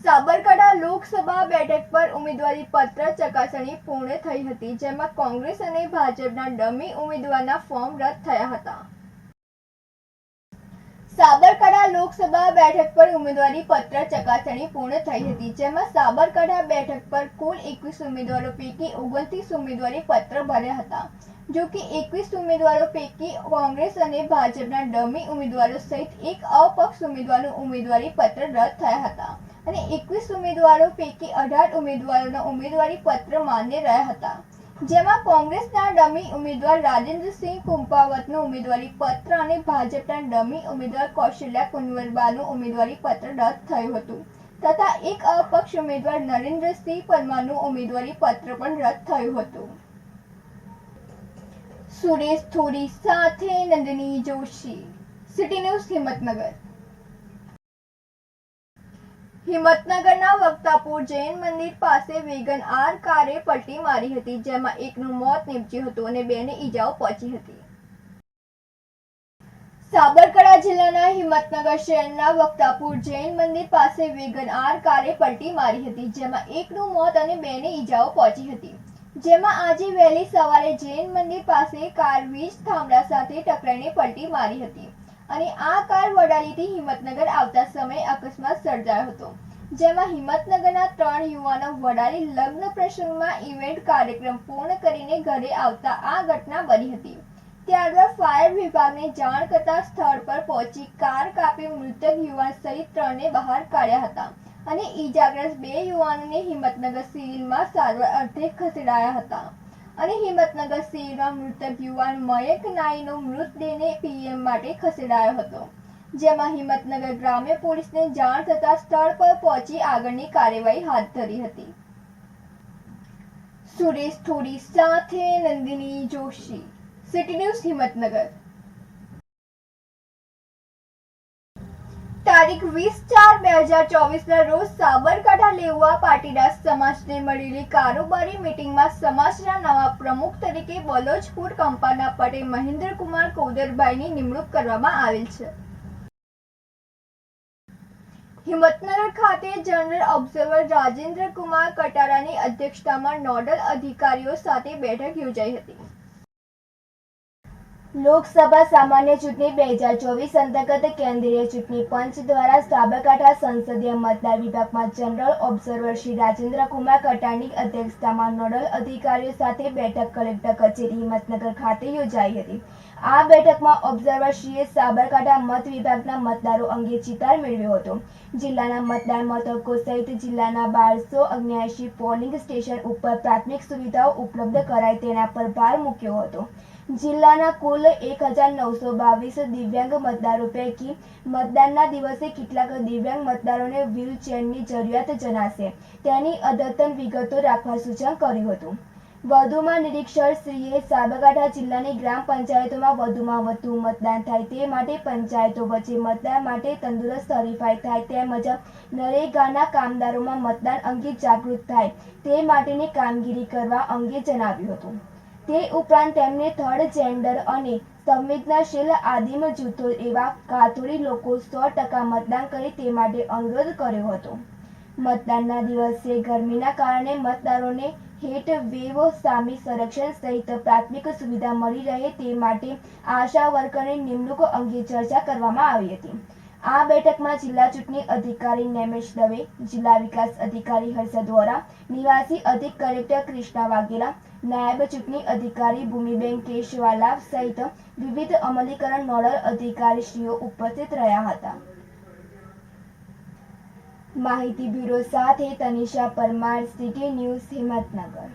સાબરકાંઠા લોકસભા બેઠક પર ઉમેદવારી પત્ર ચકાસણી પૂર્ણ થઈ હતી, જેમાં કોંગ્રેસ અને ભાજપના ડમી ઉમેદવારના ફોર્મ રદ થયા હતા. સાબરકાંઠા લોકસભા બેઠક પર ઉમેદવારી પત્ર ચકાસણી પૂર્ણ થઈ હતી, જેમાં સાબરકાંઠા બેઠક પર કુલ 21 ઉમેદવારો પૈકી 29 ઉમેદવારી પત્ર ભર્યા હતા. જો કે 21 ઉમેદવારો પૈકી કોંગ્રેસ અને ભાજપના ડમી ઉમેદવારો સહિત એક અપક્ષ ઉમેદવારનું ઉમેદવારી પત્ર રદ થયા હતા અને 21 ઉમેદવારો પૈકી 18 ઉમેદવારોના ઉમેદવારી પત્ર માન્ય રહ્યા હતા, જેમાં કોંગ્રેસના ડમી ઉમેદવાર રાજેન્દ્રસિંહ કુંપાવતનું ઉમેદવારી પત્ર અને ભાજપના ડમી ઉમેદવાર કૌશલ્યા કુંવરબાનું ઉમેદવારી પત્ર રદ થયું હતું તથા એક અપક્ષ ઉમેદવાર નરેન્દ્રસિંહ પરમારનું ઉમેદવારી પત્ર પણ રદ થયું હતું. સુરેશ થોરી સાથે નંદિની જોશી, સિટી ન્યૂઝ, હિંમતનગર. હિંમતનગરના વક્તાપુર જૈન મંદિર પાસે વેગન આર કારે પલટી મારી હતી, જેમાં એકનું મોત નીપજ્યું હતું અને બેને ઈજાઓ પહોંચી હતી. સાબરકાંઠા જિલ્લાના હિંમતનગર શહેરના વક્તાપુર જૈન મંદિર પાસે વેગન આર કારે પલટી મારી હતી, જેમાં એકનું મોત અને બેને ઈજાઓ પહોંચી હતી. જેમાં આજે વહેલી સવારે જૈન મંદિર પાસે કાર વીજ થાંભલા સાથે ટકરાઈને પલટી મારી હતી અને આ કાર વડાલીથી હિંમતનગર આવતા સમયે અકસ્માત સર્જાયો હતો, જેમાં હિંમતનગરના 3 યુવાનો વડાલી લગ્ન પ્રસંગમાં ઇવેન્ટ કાર્યક્રમ પૂર્ણ કરીને ઘરે આવતા આ ઘટના બની હતી. ત્યારબાદ ફાયર વિભાગને જાણ કરતા સ્થળ પર પહોંચી કાર કાપી મૃતક યુવાન સહિત 3ને બહાર કાઢ્યા હતા અને ઈજાગ્રસ્ત 2 યુવાનોને હિંમતનગર સિવિલમાં સારવાર અર્થે ખસેડાયા હતા અને હિંમતનગર સિવિલમાં મૃતક યુવાન મયંક નાઈનો મૃતદેહને પીએમ માટે ખસેડાયો હતો, જેમાં હિંમતનગર ગ્રામ્ય પોલીસને જાણ થતા સ્થળ પર પહોંચી આગળની કાર્યવાહી હાથ ધરી હતી. સુરેશ થોરી સાથે નંદિની જોશી, સિટી ન્યૂઝ, હિંમતનગર. તારીખ 20/4/2024ના રોજ સાબરકાંઠા લેઉવા પાટીદાર સમાજને મળેલી કારોબારી મીટિંગમાં સમાજના નવા પ્રમુખ તરીકે બલોચપુર કંપાના પટેલ મહેન્દ્રકુમાર કૌદરભાઈની નિમણૂક કરવામાં આવેલ છે. હિંમતનગર ખાતે જનરલ ઓબ્ઝર્વર રાજેન્દ્રકુમાર કટારાની અધ્યક્ષતામાં નોડલ અધિકારીઓ સાથે બેઠક યોજાઈ હતી. લોકસભા સામાન્ય ચૂંટણી 2024 અંતર્ગત કેન્દ્રીય ચૂંટણી પંચ દ્વારા સાબરકાંઠા સંસદીય મતદાર વિભાગમાં જનરલ ઓબ્ઝર્વર શ્રી રાજેન્દ્રકુમાર કટારની અધ્યક્ષતામાં નોડલ અધિકારીઓ સાથે બેઠક કલેક્ટર કચેરી હિંમતનગર ખાતે યોજાઈ હતી. આ બેઠકમાં ઓબ્ઝર્વરશ્રીએ સાબરકાંઠા મત વિભાગના મતદારો અંગે ચિતાર મેળવ્યો હતો. જિલ્લાના મતદાન મથકો સહિત જિલ્લાના 1279 પોલિંગ સ્ટેશન ઉપર પ્રાથમિક સુવિધાઓ ઉપલબ્ધ કરાય તેના પર ભાર મૂક્યો હતો. જિલ્લાના કુલ 1922 દિવ્યાંગ મતદારો પૈકી મતદાનના દિવસે કેટલાક દિવ્યાંગ મતદારોને વ્હીલચેરની જરૂરિયાત જણાશે તેની અદ્યતન વિગતો રાખવા સૂચન કર્યું હતું. વધુમાં નિરીક્ષકશ્રીએ સાબરકાંઠા જિલ્લાની ગ્રામ પંચાયતોમાં વધુમાં વધુ મતદાન થાય તે માટે પંચાયતો વચ્ચે મતદાન માટે તંદુરસ્ત હરીફાઈ થાય તેમજ નરેગાના કામદારોમાં મતદાન અંગે જાગૃત થાય તે માટેની કામગીરી કરવા અંગે જણાવ્યું હતું. તે ઉપરાંત તેમણે થર્ડ જેન્ડર અને સંવેદનશીલ આદિમ જૂથો એવા કાથોડી લોકો 100% મતદાન કરે તે માટે અનુરોધ કર્યો હતો. મતદાનના દિવસે ગરમીના કારણે મતદારોને હીટ વેવ સામે સંરક્ષણ સહિત પ્રાથમિક સુવિધા મળી રહે તે માટે આશા વર્કરની નિમણૂક અંગે ચર્ચા કરવામાં આવી હતી. આ બેઠકમાં જિલ્લા ચૂંટણી અધિકારી નેમેશ દવે, જિલ્લા વિકાસ અધિકારી હર્ષદ વોરા, નિવાસી અધિક કલેક્ટર કૃષ્ણા વાઘેલા, નાયબ ચૂંટણી અધિકારી ભૂમિબેન કેશવાલા સહિત વિવિધ અમલીકરણ નોડલ અધિકારીશ્રીઓ ઉપસ્થિત રહ્યા હતા. માહિતી બ્યુરો સાથે તનિષા પરમાર, સિટી ન્યૂઝ, હિંમતનગર.